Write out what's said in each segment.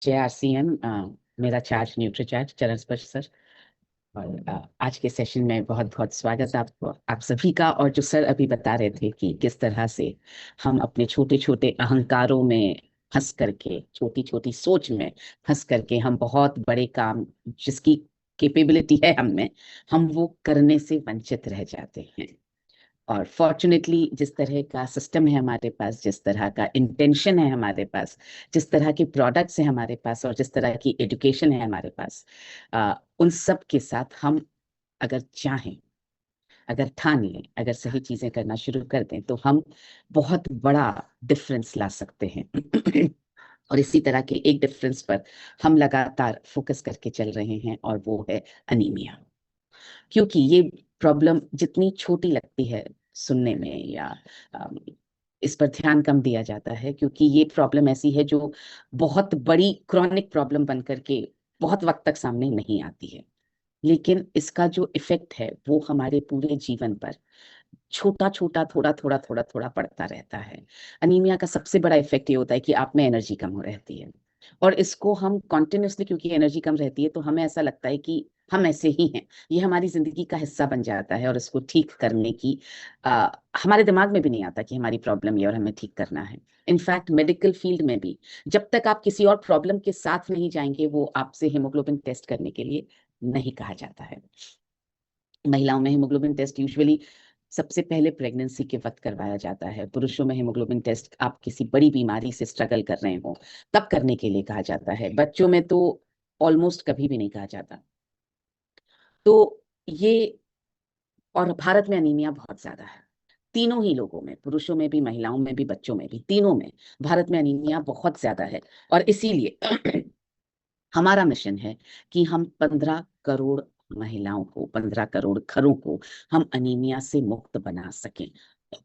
JRCM, मेरा charge Nutricharge चरण स्पर्श सर। और आज के सेशन में बहुत बहुत स्वागत आपको, आप सभी का। और जो सर अभी बता रहे थे कि किस तरह से हम अपने छोटे छोटे अहंकारों में फंस करके, छोटी छोटी सोच में फंस करके हम बहुत बड़े काम जिसकी कैपेबिलिटी है हम में, हम वो करने से वंचित रह जाते हैं। और फॉर्चुनेटली जिस तरह का सिस्टम है हमारे पास, जिस तरह का इंटेंशन है हमारे पास, जिस तरह के प्रोडक्ट्स हैं हमारे पास, और जिस तरह की एजुकेशन है हमारे पास, उन सब के साथ हम अगर चाहें, अगर ठान लें, अगर सही चीजें करना शुरू कर दें, तो हम बहुत बड़ा डिफरेंस ला सकते हैं। और इसी तरह के एक डिफरेंस पर हम लगातार फोकस करके चल रहे हैं, और वो है अनीमिया। क्योंकि ये प्रॉब्लम जितनी छोटी लगती है सुनने में, या अम, इस पर ध्यान कम दिया जाता है, क्योंकि ये प्रॉब्लम ऐसी है जो बहुत बड़ी क्रॉनिक प्रॉब्लम बन करके बहुत वक्त तक सामने नहीं आती है। लेकिन इसका जो इफेक्ट है वो हमारे पूरे जीवन पर छोटा छोटा, थोड़ा थोड़ा थोड़ा थोड़ा पड़ता रहता है। अनीमिया का सबसे बड़ा इफेक्ट ये होता है कि आप में एनर्जी कम हो रहती है। और इसको हम कॉन्टिन्यूसली, क्योंकि एनर्जी कम रहती है, तो हमें ऐसा लगता है कि हम ऐसे ही हैं, ये हमारी जिंदगी का हिस्सा बन जाता है। और इसको ठीक करने की हमारे दिमाग में भी नहीं आता कि हमारी प्रॉब्लम ये और हमें ठीक करना है। इनफैक्ट मेडिकल फील्ड में भी जब तक आप किसी और प्रॉब्लम के साथ नहीं जाएंगे, वो आपसे हीमोग्लोबिन टेस्ट करने के लिए नहीं कहा जाता है। महिलाओं में हीमोग्लोबिन टेस्ट यूजुअली सबसे पहले प्रेगनेंसी के वक्त करवाया जाता है। पुरुषों में हीमोग्लोबिन टेस्ट आप किसी बड़ी बीमारी से स्ट्रगल कर रहे हो तब करने के लिए कहा जाता है। बच्चों में तो ऑलमोस्ट कभी भी नहीं कहा जाता। तो ये, और भारत में अनीमिया बहुत ज्यादा है। तीनों ही लोगों में, पुरुषों में भी, महिलाओं में भी, बच्चों में भी, तीनों में भारत में अनीमिया बहुत ज्यादा है। और इसीलिए हमारा मिशन है कि हम 15 करोड़ महिलाओं को, 15 करोड़ घरों को हम अनीमिया से मुक्त बना सकें।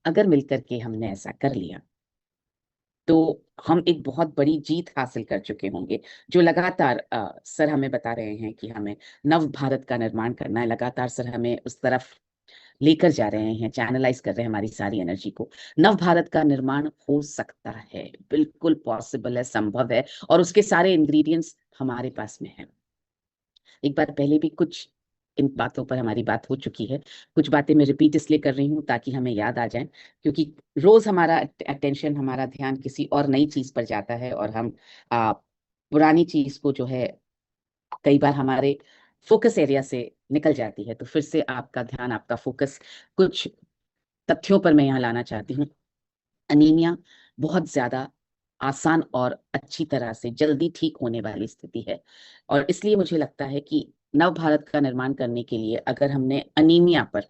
अगर मिलकर के हमने ऐसा कर लिया, तो हम एक बहुत बड़ी जीत हासिल कर चुके होंगे। जो लगातार सर हमें बता रहे हैं कि हमें नव भारत का निर्माण करना है, लगातार सर हमें उस तरफ लेकर जा रहे हैं, चैनलाइज कर रहे हैं हमारी सारी एनर्जी को। नव भारत का निर्माण हो सकता है, बिल्कुल पॉसिबल है, संभव है। और उसके सारे इंग्रेडिएंट्स हमारे पास में है। एक बार पहले भी कुछ इन बातों पर हमारी बात हो चुकी है। कुछ बातें मैं रिपीट इसलिए कर रही हूँ ताकि हमें याद आ जाए, क्योंकि रोज हमारा अटेंशन, हमारा ध्यान किसी और नई चीज पर जाता है, और हम पुरानी चीज को जो है, कई बार हमारे फोकस एरिया से निकल जाती है। तो फिर से आपका ध्यान, आपका फोकस कुछ तथ्यों पर मैं यहाँ लाना चाहती हूँ। अनीमिया बहुत ज्यादा आसान और अच्छी तरह से जल्दी ठीक होने वाली स्थिति है। और इसलिए मुझे लगता है कि नव भारत का निर्माण करने के लिए अगर हमने अनीमिया पर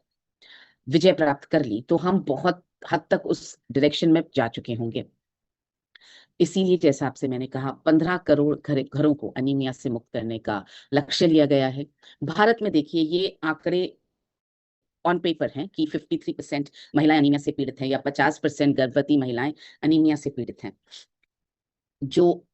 विजय प्राप्त कर ली, तो हम बहुत हद तक उस डायरेक्शन में जा चुके होंगे। इसीलिए जैसा आपसे मैंने कहा, 15 करोड़ घरों को अनीमिया से मुक्त करने का लक्ष्य लिया गया है। भारत में देखिए, ये आंकड़े ऑन पेपर हैं कि 53% महिलाएं अनीमिया से पीड़ित हैं, या 50% गर्भवती महिलाएं अनीमिया से पीड़ित हैं। जो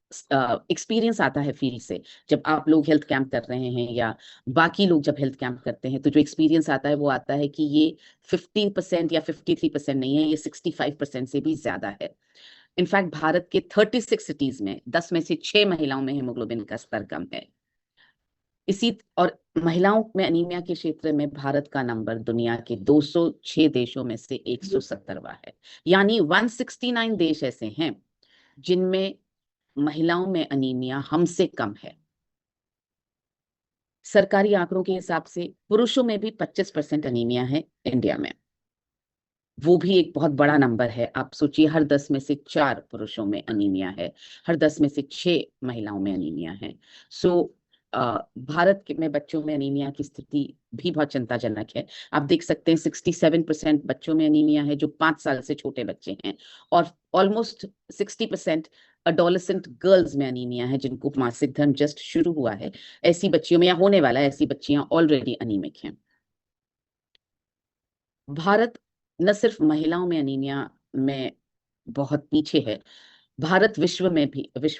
एक्सपीरियंस आता है फील्ड से, जब आप लोग हेल्थ कैंप कर रहे हैं, या बाकी लोग जब हेल्थ कैंप करते हैं, तो जो एक्सपीरियंस आता है वो आता है कि ये 50% या 53% नहीं है, ये 65% से भी ज्यादा है। इनफैक्ट भारत के 36 सिटीज में 10 में से 6 महिलाओं में हेमोग्लोबिन का स्तर कम है। इसी, और महिलाओं में अनीमिया के क्षेत्र में भारत का नंबर दुनिया के 206 देशों में से 170वां है। यानी 169 देश ऐसे हैं जिनमें महिलाओं में अनीमिया हमसे कम है। सरकारी आंकड़ों के हिसाब से पुरुषों में भी 25% अनीमिया है इंडिया में। वो भी एक बहुत बड़ा नंबर है। आप सोचिए, हर 10 में से 4 पुरुषों में अनीमिया है, हर 10 में से 6 महिलाओं में अनीमिया है। सो भारत में बच्चों में अनीमिया की स्थिति भी बहुत चिंताजनक है। आप देख सकते हैं 67% बच्चों में अनीमिया है जो 5 साल से छोटे बच्चे हैं, और ऑलमोस्ट 60% अडोलेसेंट गर्ल्स में अनीमिया है जिनको मासिक धर्म जस्ट शुरू हुआ है। ऐसी बच्चियों में, या होने वाला है, ऐसी बच्चियां ऑलरेडी अनीमिक हैं। भारत न सिर्फ महिलाओं में अनीमिया में बहुत पीछे है, भारत विश्व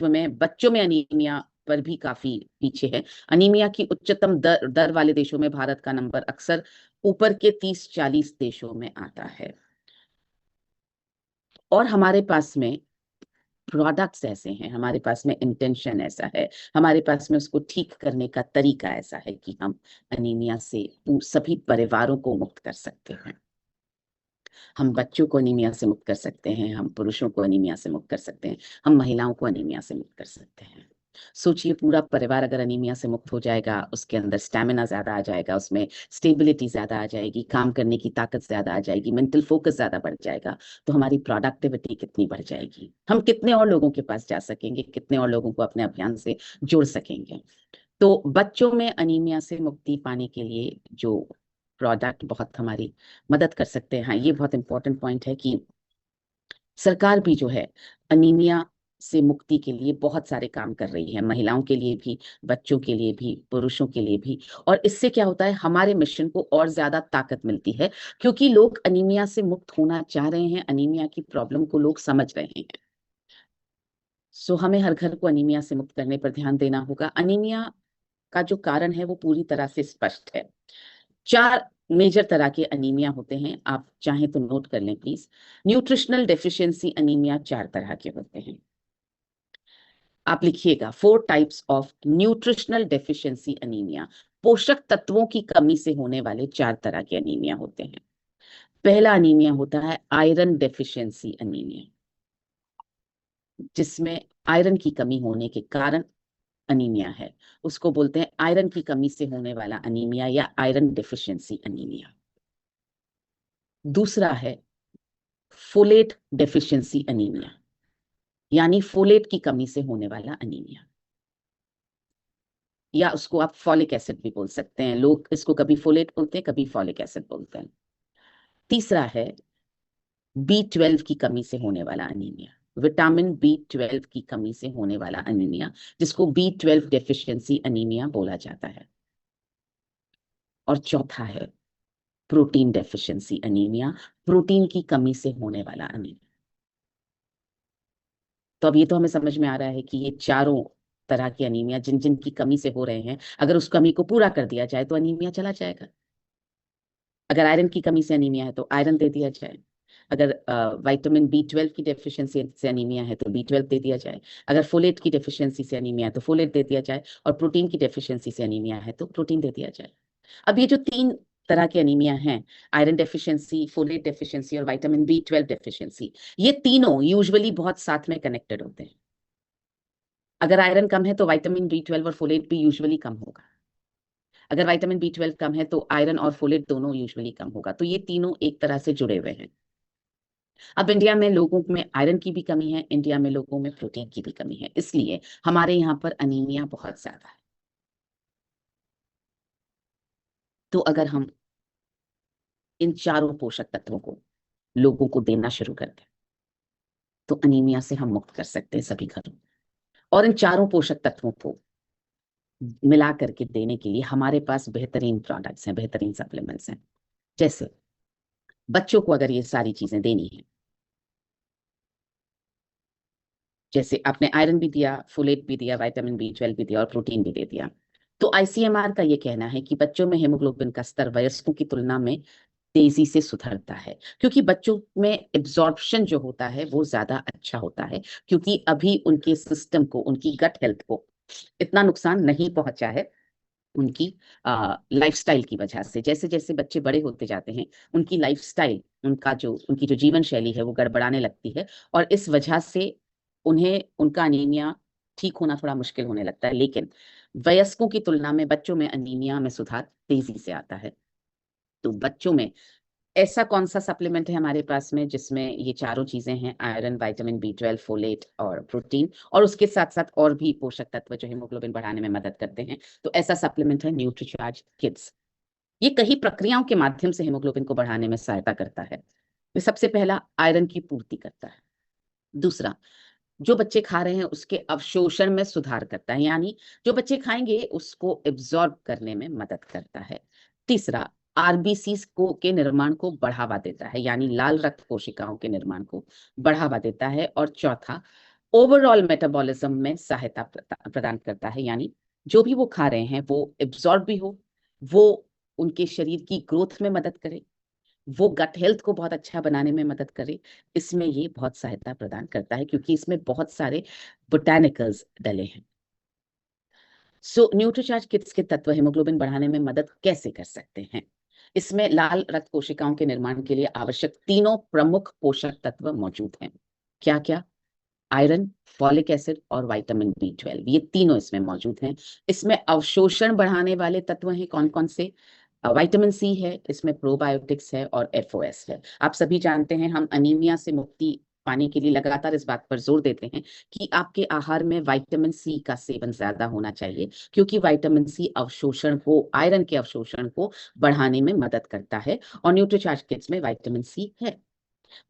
में बच्चों में अनीमिया पर भी काफी पीछे है। अनीमिया की उच्चतम दर वाले देशों में भारत का नंबर अक्सर ऊपर के 30-40 देशों में आता है। और हमारे पास में प्रोडक्ट्स ऐसे हैं, हमारे पास में इंटेंशन ऐसा है, हमारे पास में उसको ठीक करने का तरीका ऐसा है कि हम अनीमिया से सभी परिवारों को मुक्त कर सकते हैं। हम बच्चों को अनीमिया से मुक्त कर सकते हैं, हम पुरुषों को अनीमिया से मुक्त कर सकते हैं, हम महिलाओं को अनीमिया से मुक्त कर सकते हैं। सोचिए, पूरा परिवार अगर अनीमिया से मुक्त हो जाएगा, उसके अंदर स्टैमिना ज्यादा आ जाएगा, उसमें स्टेबिलिटी ज्यादा आ जाएगी, काम करने की ताकत ज्यादा आ जाएगी, मेंटल फोकस ज्यादा बढ़ जाएगा, तो हमारी प्रोडक्टिविटी कितनी बढ़ जाएगी, हम कितने और लोगों के पास जा सकेंगे, कितने और लोगों को अपने अभियान से जोड़ सकेंगे। तो बच्चों में अनीमिया से मुक्ति पाने के लिए जो प्रोडक्ट बहुत हमारी मदद कर सकते हैं, हाँ ये बहुत इंपॉर्टेंट पॉइंट है कि सरकार भी जो है अनीमिया से मुक्ति के लिए बहुत सारे काम कर रही है, महिलाओं के लिए भी, बच्चों के लिए भी, पुरुषों के लिए भी। और इससे क्या होता है, हमारे मिशन को और ज्यादा ताकत मिलती है, क्योंकि लोग अनीमिया से मुक्त होना चाह रहे हैं, अनीमिया की प्रॉब्लम को लोग समझ रहे हैं। सो हमें हर घर को अनीमिया से मुक्त करने पर ध्यान देना होगा। अनीमिया का जो कारण है वो पूरी तरह से स्पष्ट है। 4 मेजर तरह के अनीमिया होते हैं, आप चाहें तो नोट कर लें प्लीज। न्यूट्रिशनल डेफिशिएंसी अनीमिया 4 तरह के होते हैं, आप लिखिएगा 4 types of nutritional deficiency anaemia. पोषक तत्वों की कमी से होने वाले 4 तरह के अनीमिया होते हैं। पहला अनीमिया होता है आयरन डेफिशिएंसी अनीमिया, जिसमें आयरन की कमी होने के कारण अनीमिया है, उसको बोलते हैं आयरन की कमी से होने वाला अनीमिया या आयरन डेफिशिएंसी अनीमिया। दूसरा है फोलेट डेफिशिएंसी अनीमिया, यानी फोलेट की कमी से होने वाला अनीमिया, या उसको आप फॉलिक एसिड भी बोल सकते हैं, लोग इसको कभी फोलेट बोलते हैं, कभी फॉलिक एसिड बोलते हैं। तीसरा है B12 की कमी से होने वाला अनीमिया, विटामिन B12 की कमी से होने वाला अनीमिया, जिसको B12 डेफिशिएंसी अनीमिया बोला जाता है। और चौथा है प्रोटीन डेफिशिएंसी अनीमिया, प्रोटीन की कमी से होने वाला अनीमिया। तो अब ये तो हमें समझ में आ रहा है कि ये चारों तरह की अनीमिया जिन जिन की कमी से हो रहे हैं, अगर उस कमी को पूरा कर दिया जाए तो अनीमिया चला जाएगा। अगर आयरन की कमी से अनीमिया है तो आयरन दे दिया जाए, अगर विटामिन B12 की डेफिशिएंसी से अनीमिया है तो B12 दे दिया जाए, अगर फोलेट की डेफिशिएंसी से अनीमिया है तो फोलेट दे दिया जाए, और प्रोटीन की डेफिशिएंसी से अनीमिया है तो प्रोटीन दे दिया जाए। अब ये जो 3 तरह के अनीमिया हैं, आयरन डेफिशिएंसी, फोलेट डेफिशिएंसी और विटामिन B12 डेफिशिएंसी, ये तीनों यूजुअली बहुत साथ में कनेक्टेड होते हैं। अगर आयरन कम है तो विटामिन B12 और फोलेट भी यूजुअली कम होगा, अगर विटामिन B12 कम है तो आयरन और फोलेट दोनों यूजुअली कम होगा। तो ये तीनों एक तरह से जुड़े हुए हैं। अब इंडिया में लोगों में आयरन की भी कमी है, इंडिया में लोगों में प्रोटीन की भी कमी है, इसलिए हमारे यहाँ पर अनीमिया बहुत ज्यादा है। तो अगर हम इन चारों पोषक तत्वों को लोगों को देना शुरू कर दें तो अनीमिया से हम मुक्त कर सकते हैं सभी घरों। और इन चारों पोषक तत्वों को मिला करके देने के लिए हमारे पास बेहतरीन प्रोडक्ट्स हैं, बेहतरीन सप्लीमेंट्स हैं। जैसे बच्चों को अगर ये सारी चीजें देनी है, जैसे आपने आयरन भी दिया, फोलेट भी दिया, विटामिन B12 भी दिया और प्रोटीन भी दे दिया, तो ICMR का ये कहना है कि बच्चों में हेमोग्लोबिन का स्तर वयस्कों की तुलना में तेजी से सुधरता है, क्योंकि बच्चों में एब्जॉर्प्शन जो होता है वो ज्यादा अच्छा होता है, क्योंकि अभी उनके सिस्टम को, उनकी गट हेल्थ को इतना नुकसान नहीं पहुंचा है उनकी लाइफस्टाइल की वजह से। जैसे जैसे बच्चे बड़े होते जाते हैं, उनकी लाइफस्टाइल, उनकी जो जीवन शैली है वो गड़बड़ाने लगती है, और इस वजह से उन्हें उनका अनीमिया ठीक होना थोड़ा मुश्किल होने लगता है। लेकिन वयस्कों की तुलना में बच्चों में अनीमिया में सुधार तेजी से आता है। तो बच्चों में ऐसा कौन सा सप्लीमेंट है हमारे पास में जिसमें ये चारों चीजें हैं, आयरन, विटामिन B12, फोलेट और प्रोटीन, और उसके साथ साथ और भी पोषक तत्व जो हेमोग्लोबिन बढ़ाने में मदद करते हैं? तो ऐसा सप्लीमेंट है न्यूट्रीचार्ज किड्स। ये कई प्रक्रियाओं के माध्यम से हेमोग्लोबिन को बढ़ाने में सहायता करता है। तो सबसे पहला आयरन की पूर्ति करता है, दूसरा जो बच्चे खा रहे हैं उसके अवशोषण में सुधार करता है, यानी जो बच्चे खाएंगे उसको एब्जॉर्ब करने में मदद करता है, तीसरा RBC को के निर्माण को बढ़ावा देता है, यानी लाल रक्त कोशिकाओं के निर्माण को बढ़ावा देता है, और चौथा ओवरऑल मेटाबॉलिज्म में सहायता प्रदान करता है, यानी जो भी वो खा रहे हैं वो एब्जॉर्ब भी हो, वो उनके शरीर की ग्रोथ में मदद करे, वो गट हेल्थ को बहुत अच्छा बनाने में मदद करे, इसमें ये बहुत सहायता प्रदान करता है क्योंकि इसमें बहुत सारे बोटानिकल्स डले हैं। सो न्यूट्रीचार्ज किड्स के तत्व हीमोग्लोबिन बढ़ाने में मदद कैसे कर सकते हैं? इसमें लाल रक्त कोशिकाओं के निर्माण के लिए आवश्यक तीनों प्रमुख पोषक तत्व मौजूद हैं। क्या क्या? आयरन, फॉलिक एसिड और विटामिन B12, ये तीनों इसमें मौजूद हैं। इसमें अवशोषण बढ़ाने वाले तत्व हैं कौन कौन से? विटामिन सी है, इसमें प्रोबायोटिक्स है और FOS है। आप सभी जानते हैं हम अनीमिया से मुक्ति पाने के लिए लगातार इस बात पर जोर देते हैं कि आपके आहार में विटामिन सी का सेवन ज्यादा होना चाहिए, क्योंकि विटामिन सी अवशोषण को, आयरन के अवशोषण को बढ़ाने में मदद करता है और न्यूट्रीचार्ज किड्स में विटामिन सी है।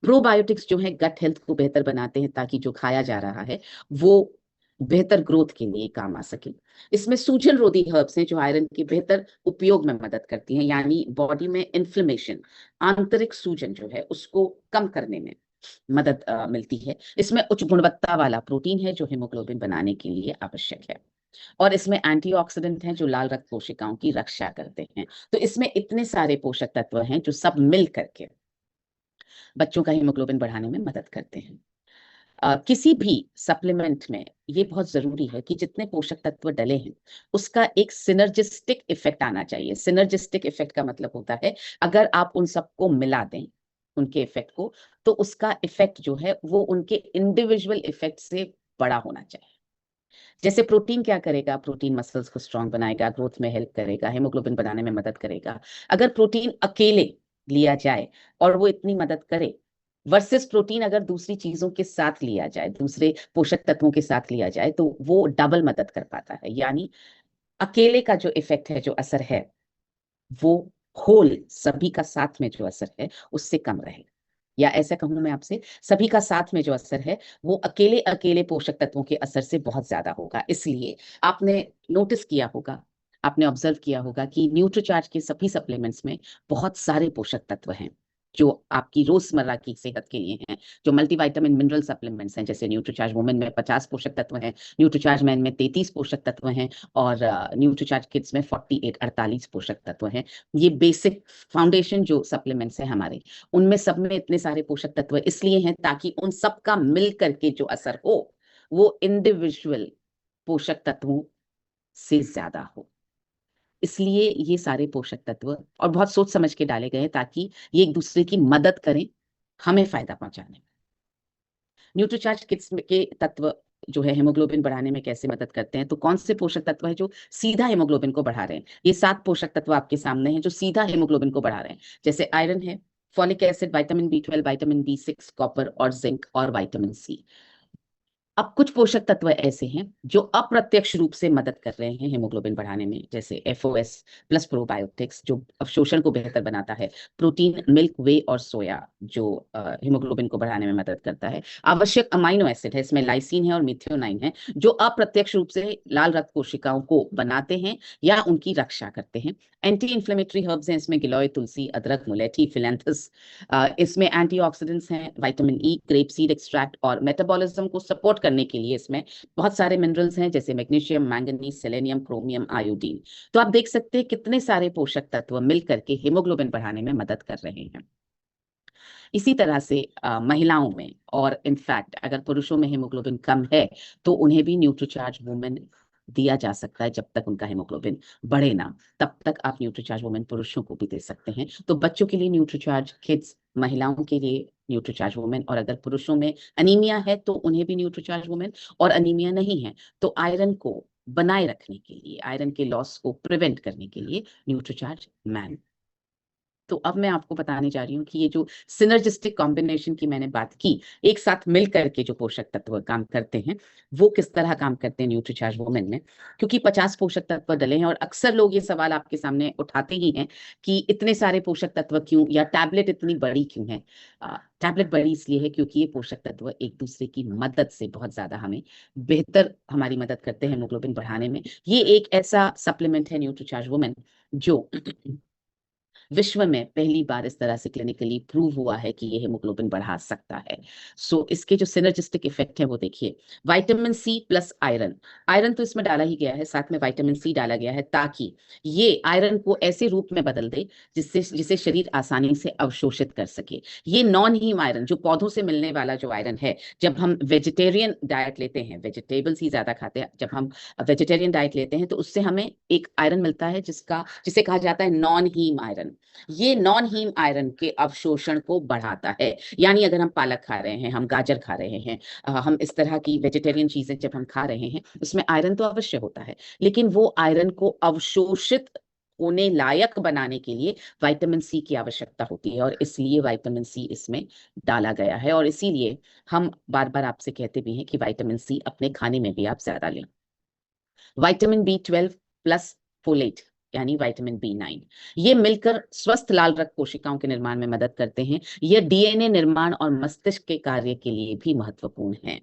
प्रोबायोटिक्स जो है गट हेल्थ को बेहतर बनाते हैं ताकि जो खाया जा रहा है वो बेहतर ग्रोथ के लिए काम आ सके। इसमें सूजन रोधी हर्ब्स हैं जो आयरन के बेहतर उपयोग में मदद करती हैं, यानी बॉडी में इन्फ्लेमेशन, आंतरिक सूजन जो है उसको कम करने में मदद मिलती है। इसमें उच्च गुणवत्ता वाला प्रोटीन है जो हीमोग्लोबिन बनाने के लिए आवश्यक है, और इसमें एंटीऑक्सीडेंट हैं जो लाल रक्त कोशिकाओं की रक्षा करते हैं। तो इसमें इतने सारे पोषक तत्व हैं जो सब मिल करके बच्चों का हीमोग्लोबिन बढ़ाने में मदद करते हैं। किसी भी सप्लीमेंट में ये बहुत जरूरी है कि जितने पोषक तत्व डले हैं उसका एक सिनर्जिस्टिक इफेक्ट आना चाहिए। सिनर्जिस्टिक इफेक्ट का मतलब होता है अगर आप उन सबको मिला दें, उनके इफेक्ट को, तो उसका इफेक्ट जो है वो उनके इंडिविजुअल इफेक्ट से बड़ा होना चाहिए। जैसे प्रोटीन क्या करेगा? प्रोटीन मसल्स को स्ट्रांग बनाएगा, ग्रोथ में हेल्प करेगा, हेमोग्लोबिन बनाने में मदद करेगा। अगर प्रोटीन अकेले लिया जाए और वो इतनी मदद करे, वर्सेस प्रोटीन अगर दूसरी चीजों के साथ लिया जाए, दूसरे पोषक तत्वों के साथ लिया जाए, तो वो डबल मदद कर पाता है। यानी अकेले का जो इफेक्ट है, जो असर है, वो होल सभी का साथ में जो असर है उससे कम रहेगा। या ऐसा कहूं मैं आपसे, सभी का साथ में जो असर है वो अकेले अकेले पोषक तत्वों के असर से बहुत ज्यादा होगा। इसलिए आपने नोटिस किया होगा, आपने ऑब्जर्व किया होगा कि न्यूट्रीचार्ज के सभी सप्लीमेंट्स में बहुत सारे पोषक तत्व हैं जो आपकी रोजमर्रा की सेहत के लिए हैं। जो मल्टीविटामिन मिनरल सप्लीमेंट्स हैं, जैसे न्यूट्रीचार्ज वुमेन में 50 पोषक तत्व हैं, न्यूट्रीचार्ज मैन में 33 पोषक तत्व हैं, और न्यूट्रीचार्ज किड्स में 48 पोषक तत्व हैं। ये बेसिक फाउंडेशन जो सप्लीमेंट्स हैं हमारे, उनमें सब में इतने सारे पोषक तत्व इसलिए हैं ताकि उन सब का मिल करके जो असर हो वो इंडिविजुअल पोषक तत्वों से ज्यादा हो। इसलिए ये सारे पोषक तत्व और बहुत सोच समझ के डाले गए हैं ताकि ये एक दूसरे की मदद करें हमें फायदा पहुंचाने में। न्यूट्रीचार्ज किट्स के तत्व जो है हेमोग्लोबिन बढ़ाने में कैसे मदद करते हैं? तो कौन से पोषक तत्व है जो सीधा हेमोग्लोबिन को बढ़ा रहे हैं? ये 7 पोषक तत्व आपके सामने हैं जो सीधा हेमोग्लोबिन को बढ़ा रहे हैं। जैसे आयरन है, folic acid, vitamin B12, vitamin B6, copper और जिंक और विटामिन सी। अब कुछ पोषक तत्व ऐसे हैं जो अप्रत्यक्ष रूप से मदद कर रहे हैं हेमोग्लोबिन बढ़ाने में, जैसे FOS प्लस प्रोबायोटिक्स जो अवशोषण को बेहतर बनाता है, प्रोटीन, मिल्क, वे और सोया जो हेमोग्लोबिन को बढ़ाने में मदद करता है, आवश्यक अमाइनो एसिड है, इसमें लाइसिन है और मिथियोनाइन है जो अप्रत्यक्ष रूप से लाल रक्त कोशिकाओं को बनाते हैं या उनकी रक्षा करते हैं, एंटी इंफ्लेमेटरी हर्ब्स हैं, इसमें गिलोय, तुलसी, अदरक, मुलेठी, फिलेंथस, इसमें एंटीऑक्सीडेंट्स हैं, vitamin E, grape seed extract, और मेटाबॉलिज्म को सपोर्ट करने के लिए इसमें बहुत सारे मिनरल्स हैं जैसे magnesium, manganese, selenium, chromium, iodine. तो आप देख सकते हैं कितने सारे पोषक तत्व मिलकर के हीमोग्लोबिन बढ़ाने में मदद कर रहे हैं। इसी तरह से महिलाओं में, और इनफैक्ट अगर पुरुषों में हीमोग्लोबिन कम है तो उन्हें भी न्यूट्रीचार्ज वुमेन दिया जा सकता है। जब तक उनका हीमोग्लोबिन बढ़े ना, तब तक आप न्यूट्रीचार्ज वुमेन पुरुषों को भी दे सकते हैं। तो बच्चों के लिए न्यूट्रीचार्ज किड्स, महिलाओं के लिए न्यूट्रीचार्ज वुमेन, और अगर पुरुषों में अनीमिया है तो उन्हें भी न्यूट्रीचार्ज वुमेन, और अनीमिया नहीं है तो आयरन को बनाए रखने के लिए, आयरन के लॉस को प्रिवेंट करने के लिए न्यूट्रीचार्ज मैन। तो अब मैं आपको बताने जा रही हूँ कि ये जो सिनर्जिस्टिक कॉम्बिनेशन की मैंने बात की, एक साथ मिल करके जो पोषक तत्व काम करते हैं वो किस तरह काम करते हैं न्यूट्रीचार्ज वुमेन में। क्योंकि 50 पोषक तत्व डले हैं और अक्सर लोग ये सवाल आपके सामने उठाते ही हैं कि इतने सारे पोषक तत्व क्यों, या टैबलेट इतनी बड़ी क्यों है? टैबलेट बड़ी इसलिए है क्योंकि ये पोषक तत्व एक दूसरे की मदद से बहुत ज्यादा हमें बेहतर हमारी मदद करते हैं हेमोग्लोबिन बढ़ाने में। ये एक ऐसा सप्लीमेंट है न्यूट्रीचार्ज वुमेन जो विश्व में पहली बार इस तरह से क्लिनिकली प्रूव हुआ है कि ये हेमोग्लोबिन बढ़ा सकता है। सो इसके जो सिनर्जिस्टिक इफेक्ट है वो देखिए, vitamin C plus iron, iron तो इसमें डाला ही गया है, साथ में विटामिन सी डाला गया है ताकि ये आयरन को ऐसे रूप में बदल दे जिसे शरीर आसानी से अवशोषित कर सके। ये नॉन हीम आयरन, जो पौधों से मिलने वाला जो आयरन है, जब हम वेजिटेरियन डाइट लेते हैं, वेजिटेबल्स ही ज्यादा खाते हैं, जब हम वेजिटेरियन डाइट लेते हैं तो उससे हमें एक आयरन मिलता है जिसे कहा जाता है नॉन हीम आयरन। ये नॉन हीम आयरन के अवशोषण को बढ़ाता है। यानी अगर हम पालक खा रहे हैं, हम गाजर खा रहे हैं, हम इस तरह की वेजिटेरियन चीजें जब हम खा रहे हैं, उसमें आयरन तो अवश्य होता है, लेकिन वो आयरन को अवशोषित होने लायक बनाने के लिए विटामिन सी की आवश्यकता होती है, और इसलिए विटामिन सी इसमें डाला गया है। और इसीलिए हम बार बार आपसे कहते भी हैं कि विटामिन सी अपने खाने में भी आप ज्यादा लें। विटामिन B12 प्लस फोलेट यानी विटामिन B9, ये मिलकर स्वस्थ लाल रक्त कोशिकाओं के निर्माण में मदद करते हैं। ये डीएनए निर्माण और मस्तिष्क के कार्य के लिए भी महत्वपूर्ण है।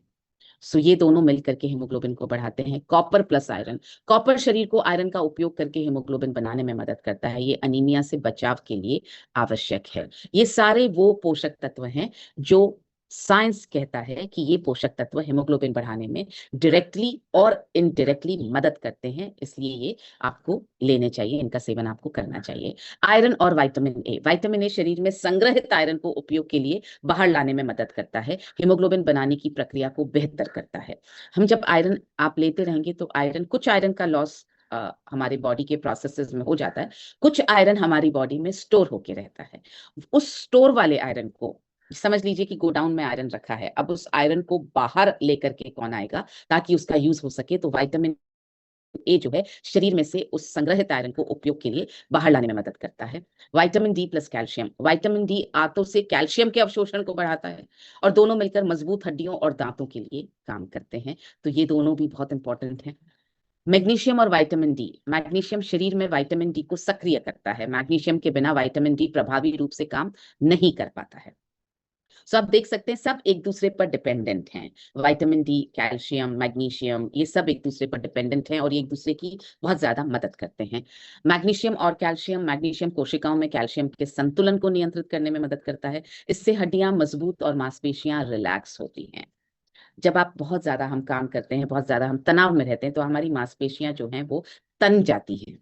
सो ये दोनों मिलकर के हेमोग्लोबिन को बढ़ाते हैं। कॉपर प्लस आयरन, कॉपर शरीर को आयरन का उपयोग करके हेमोग्लोबिन बनाने में मदद करता है। ये अनीमिया से बचाव के लिए आवश्यक है। ये सारे वो पोषक तत्व हैं जो साइंस कहता है कि ये पोषक तत्व हेमोग्लोबिन बढ़ाने में डायरेक्टली और इनडायरेक्टली मदद करते हैं, इसलिए ये आपको लेने चाहिए, इनका सेवन आपको करना चाहिए। आयरन और विटामिन ए शरीर में संग्रहित आयरन को उपयोग के लिए बाहर लाने में मदद करता है, हेमोग्लोबिन बनाने की प्रक्रिया को बेहतर करता है। हम जब आयरन आप लेते रहेंगे तो कुछ आयरन का लॉस हमारे बॉडी के प्रोसेसेस में हो जाता है, कुछ आयरन हमारी बॉडी में स्टोर होके रहता है। उस स्टोर वाले आयरन को, समझ लीजिए कि गोडाउन में आयरन रखा है, अब उस आयरन को बाहर लेकर के कौन आएगा ताकि उसका यूज हो सके, तो विटामिन ए जो है शरीर में से उस संग्रहित आयरन को उपयोग के लिए बाहर लाने में मदद करता है। Vitamin D plus calcium, vitamin D आंतों से कैल्शियम के अवशोषण को बढ़ाता है, और दोनों मिलकर मजबूत हड्डियों और दांतों के लिए काम करते हैं। तो ये दोनों भी बहुत इंपॉर्टेंट हैं। मैग्नीशियम और विटामिन डी, मैग्नीशियम शरीर में विटामिन डी को सक्रिय करता है, मैग्नीशियम के बिना विटामिन डी प्रभावी रूप से काम नहीं कर पाता है। सो आप देख सकते हैं सब एक दूसरे पर डिपेंडेंट हैं। विटामिन डी, कैल्शियम, मैग्नीशियम, ये सब एक दूसरे पर डिपेंडेंट हैं और ये एक दूसरे की बहुत ज्यादा मदद करते हैं। मैग्नीशियम और कैल्शियम, मैग्नीशियम कोशिकाओं में कैल्शियम के संतुलन को नियंत्रित करने में मदद करता है। इससे हड्डियां मजबूत और मांसपेशियां रिलैक्स होती हैं। जब आप बहुत ज्यादा हम काम करते हैं, बहुत ज्यादा हम तनाव में रहते हैं, तो हमारी मांसपेशियां जो हैं वो तन जाती हैं,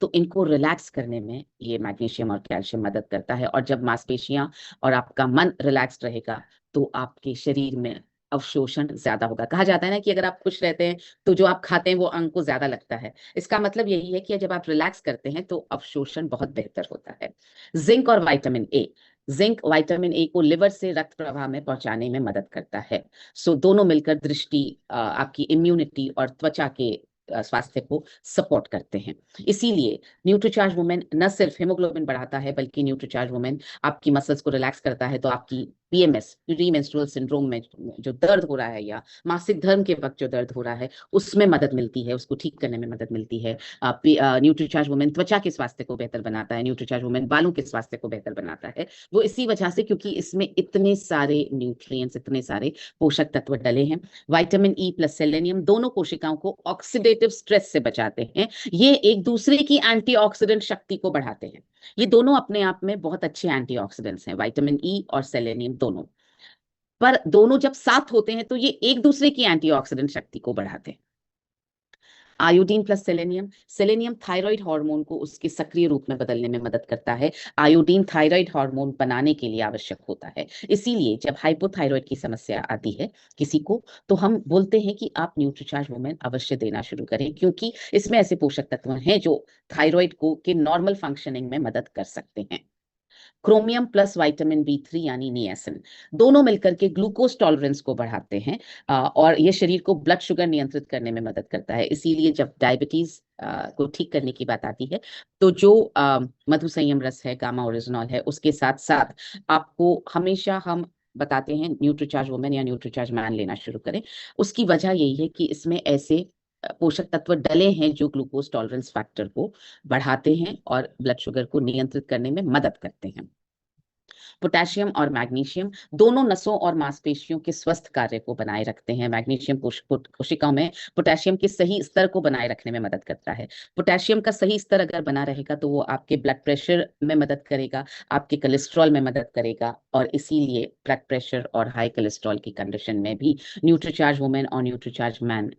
तो इनको रिलैक्स करने में ये मैग्नीशियम और कैल्शियम मदद करता है। और जब मांसपेशियां और आपका मन रिलैक्स रहेगा तो आपके शरीर में अवशोषण ज्यादा होगा। कहा जाता है ना कि अगर आप खुश रहते हैं तो जो आप खाते हैं वो अंग को ज्यादा लगता है। इसका मतलब यही है कि जब आप रिलैक्स करते हैं तो अवशोषण बहुत बेहतर होता है। जिंक और vitamin A, zinc vitamin A को लिवर से रक्त प्रवाह में पहुंचाने में मदद करता है। सो दोनों मिलकर दृष्टि, आपकी इम्यूनिटी और त्वचा के स्वास्थ्य को सपोर्ट करते हैं। इसीलिए न्यूट्रीचार्ज वुमेन न सिर्फ हेमोग्लोबिन बढ़ाता है, बल्कि न्यूट्रीचार्ज वुमेन आपकी मसल्स को रिलैक्स करता है, तो आपकी पीएमएस, प्री मेंस्ट्रुअल सिंड्रोम में जो दर्द हो रहा है या मासिक धर्म के वक्त जो दर्द हो रहा है उसमें मदद मिलती है, उसको ठीक करने में मदद मिलती है। न्यूट्रीचार्ज वुमेन त्वचा के स्वास्थ्य को बेहतर बनाता है, न्यूट्रीचार्ज वुमेन बालों के स्वास्थ्य को बेहतर बनाता है। वो इसी वजह से क्योंकि इसमें इतने सारे न्यूट्रिएंट्स, इतने सारे पोषक तत्व डले हैं। विटामिन ई प्लस सेलेनियम दोनों कोशिकाओं को ऑक्सीडेटिव स्ट्रेस से बचाते हैं। ये एक दूसरे की एंटीऑक्सीडेंट शक्ति को बढ़ाते हैं। ये दोनों अपने आप में बहुत अच्छे एंटीऑक्सीडेंट्स हैं, विटामिन ई और सेलेनियम दोनों। पर दोनों जब साथ होते हैं तो ये एक दूसरे की एंटीऑक्सीडेंट शक्ति को बढ़ाते हैं। Iodine plus selenium, selenium thyroid hormone को उसके सक्रिय रूप में बदलने में मदद करता है। आयोडीन थायराइड हार्मोन बनाने के लिए आवश्यक होता है। इसीलिए जब हाइपोथायराइड की समस्या आती है किसी को, तो हम बोलते हैं कि आप न्यूट्रीचार्ज वुमेन अवश्य देना शुरू करें, क्योंकि इसमें ऐसे पोषक तत्व हैं जो थायराइड को के नॉर्मल फंक्शनिंग में मदद कर सकते हैं। क्रोमियम प्लस विटामिन B3 यानी नियासिन, दोनों मिलकर के ग्लूकोज टॉलरेंस को बढ़ाते हैं, और ये शरीर को ब्लड शुगर नियंत्रित करने में मदद करता है। इसीलिए जब डायबिटीज को ठीक करने की बात आती है तो जो मधु संयम रस है, गामा ओरिजिनॉल है, उसके साथ साथ आपको हमेशा हम बताते हैं न्यूट्रीचार्ज वुमेन या न्यूट्रीचार्ज मैन लेना शुरू करें। उसकी वजह यही है कि इसमें ऐसे पोषक तत्व डले हैं जो ग्लूकोज टॉलरेंस फैक्टर को बढ़ाते हैं और ब्लड शुगर को नियंत्रित करने में मदद करते हैं। पोटेशियम और मैग्नीशियम दोनों नसों और मांसपेशियों के स्वस्थ कार्य को बनाए रखते हैं। मैग्नीशियम कोशिकाओं में पोटेशियम के सही स्तर को बनाए रखने में मदद करता है। पोटेशियम का सही स्तर अगर बना रहेगा तो वो आपके ब्लड प्रेशर में मदद करेगा, आपके कोलेस्ट्रॉल में मदद करेगा, और इसीलिए ब्लड प्रेशर और हाई कोलेस्ट्रॉल की कंडीशन में भी न्यूट्रीचार्ज वुमेन और न्यूट्रीचार्ज मैन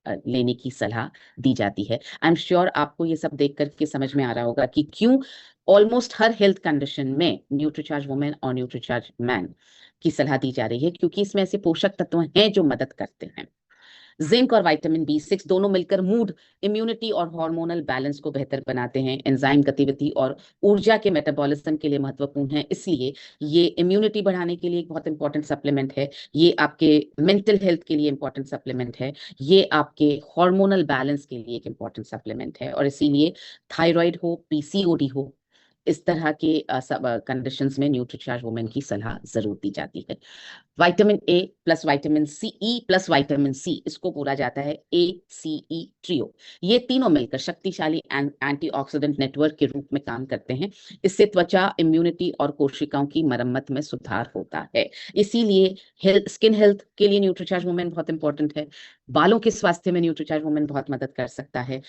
लेने की सलाह दी जाती है। आई एम श्योर आपको ये सब देख करके समझ में आ रहा होगा कि क्यों ऑलमोस्ट हर हेल्थ कंडीशन में न्यूट्रीचार्ज वुमेन और न्यूट्रीचार्ज मैन की सलाह दी जा रही है, क्योंकि इसमें ऐसे पोषक तत्व हैं जो मदद करते हैं। जिंक और विटामिन B6 दोनों मिलकर मूड, इम्यूनिटी और हार्मोनल बैलेंस को बेहतर बनाते हैं। एंजाइम गतिविधि और ऊर्जा के मेटाबॉलिज्म के लिए महत्वपूर्ण है, इसलिए ये इम्यूनिटी बढ़ाने के लिए एक बहुत इंपॉर्टेंट सप्लीमेंट है। ये आपके मेंटल हेल्थ के लिए इंपॉर्टेंट सप्लीमेंट है। ये आपके हार्मोनल बैलेंस के लिए एक इंपॉर्टेंट सप्लीमेंट है, और इसीलिए थायराइड हो, PCOD हो, इस तरह के कंडीशंस में न्यूट्रीचार्ज वुमेन की सलाह जरूर दी जाती है। Vitamin A plus vitamin E plus vitamin C, इसको बोला जाता है ACE ट्रियो। ये तीनों मिलकर शक्तिशाली एंटीऑक्सीडेंट नेटवर्क के रूप में काम करते हैं। इससे त्वचा, इम्यूनिटी और कोशिकाओं की मरम्मत में सुधार होता है। इसीलिए स्किन हेल्थ के लिए न्यूट्रीचार्ज वुमेन बहुत इंपॉर्टेंट है। बालों के स्वास्थ्य में न्यूट्रीचार्ज वुमेन बहुत मदद कर सकता है।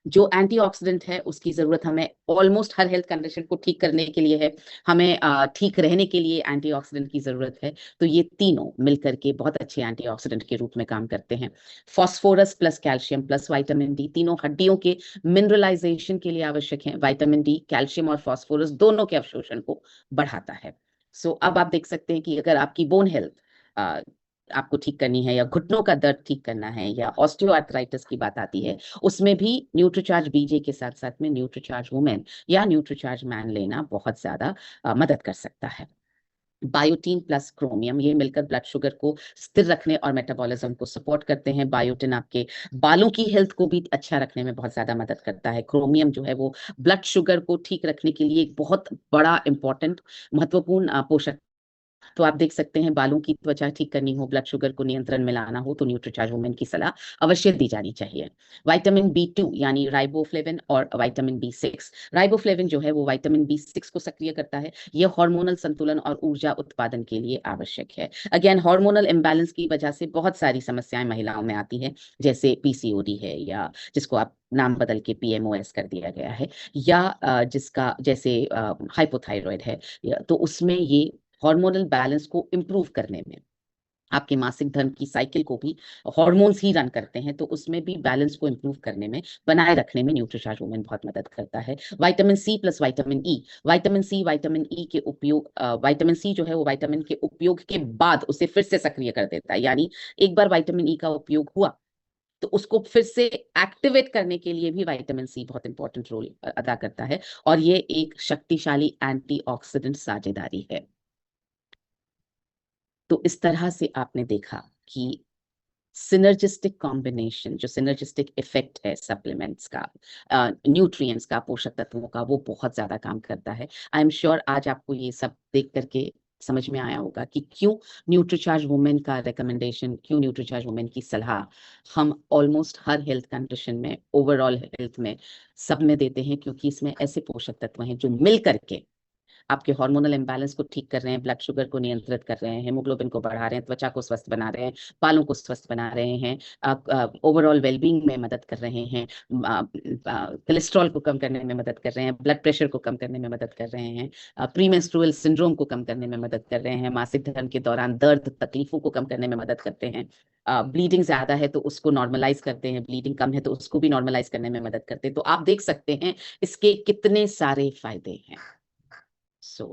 जो एंटीऑक्सीडेंट है उसकी जरूरत हमें ऑलमोस्ट हर हेल्थ कंडीशन को ठीक करने के लिए है। हमें ठीक रहने के लिए एंटीऑक्सीडेंट की जरूरत है। तो ये तीनों मिलकर के बहुत अच्छे एंटीऑक्सीडेंट के रूप में काम करते हैं। Phosphorus plus calcium plus vitamin D तीनों हड्डियों के मिनरलाइजेशन के लिए आवश्यक है। विटामिन D कैल्शियम और फास्फोरस दोनों के अवशोषण को बढ़ाता है। सो अब आप देख सकते हैं कि अगर आपकी बोन हेल्थ आपको ठीक करनी है, या घुटनों का दर्द ठीक करना है, या ऑस्टियोआर्थराइटिस की बात आती है, उसमें भी न्यूट्रीचार्ज BJ के साथ साथ में न्यूट्रीचार्ज वुमेन या न्यूट्रीचार्ज मैन लेना बहुत ज्यादा मदद कर सकता है। बायोटीन प्लस क्रोमियम, ये मिलकर ब्लड शुगर को स्थिर रखने और मेटाबॉलिज्म को सपोर्ट करते हैं। बायोटीन आपके बालों की हेल्थ को भी अच्छा रखने में बहुत ज्यादा मदद करता है। क्रोमियम जो है वो ब्लड शुगर को ठीक रखने के लिए एक बहुत बड़ा इंपॉर्टेंट महत्वपूर्ण पोषक। तो आप देख सकते हैं, बालों की त्वचा ठीक करनी हो, ब्लड शुगर को नियंत्रण में लाना हो, तो न्यूट्रीचार्ज वुमेन की सलाह अवश्य दी जानी चाहिए। विटामिन B2 यानी राइबोफ्लेविन और विटामिन B6, राइबोफ्लेविन जो है वो विटामिन B6 को सक्रिय करता है। यह हार्मोनल संतुलन और ऊर्जा उत्पादन के लिए आवश्यक है। अगेन, हार्मोनल इम्बैलेंस की वजह से बहुत सारी समस्याएं महिलाओं में आती हैं, जैसे PCOD है, या जिसको आप नाम बदल के PMOS कर दिया गया है, या जिसका जैसे हाइपोथायरॉयड है, तो उसमें ये हार्मोनल बैलेंस को इंप्रूव करने में, आपके मासिक धर्म की साइकिल को भी हार्मोन्स ही रन करते हैं, तो उसमें भी बैलेंस को इंप्रूव करने में, बनाए रखने में न्यूट्रीचार्ज वुमेन बहुत मदद करता है। Vitamin C plus vitamin E, vitamin E के उपयोग, विटामिन C जो है वो विटामिन के उपयोग के बाद उसे फिर से सक्रिय कर देता है। यानी एक बार विटामिन E का उपयोग हुआ तो उसको फिर से एक्टिवेट करने के लिए भी विटामिन C बहुत इंपॉर्टेंट रोल अदा करता है, और ये एक शक्तिशाली एंटीऑक्सीडेंट साझेदारी है। तो इस तरह से आपने देखा कि सिनर्जिस्टिक कॉम्बिनेशन, जो सिनर्जिस्टिक इफेक्ट है सप्लीमेंट्स का, न्यूट्रिएंट्स का, पोषक तत्वों का, वो बहुत ज्यादा काम करता है। आई एम श्योर आज आपको ये सब देख करके समझ में आया होगा कि क्यों न्यूट्रीचार्ज वुमेन का रिकमेंडेशन, क्यों न्यूट्रीचार्ज वुमेन की सलाह हम ऑलमोस्ट हर हेल्थ कंडीशन में, ओवरऑल हेल्थ में, सब में देते हैं, क्योंकि इसमें ऐसे पोषक तत्व हैं जो मिल करके आपके हार्मोनल इम्बैलेंस को ठीक कर रहे हैं, ब्लड शुगर को नियंत्रित कर रहे हैं, हेमोग्लोबिन को बढ़ा रहे हैं, त्वचा को स्वस्थ बना रहे हैं, बालों को स्वस्थ बना रहे हैं, ओवरऑल वेलबींग में मदद कर रहे हैं, कोलेस्ट्रॉल को कम करने में मदद कर रहे हैं, ब्लड प्रेशर को कम करने में मदद कर रहे हैं, प्रीमेंस्ट्रुअल सिंड्रोम को कम करने में मदद कर रहे हैं, मासिक धर्म के दौरान दर्द तकलीफों को कम करने में मदद करते हैं, ब्लीडिंग ज्यादा है तो उसको नॉर्मलाइज करते हैं, ब्लीडिंग कम है तो उसको भी नॉर्मलाइज करने में मदद करते हैं। तो आप देख सकते हैं इसके कितने सारे फायदे हैं। सो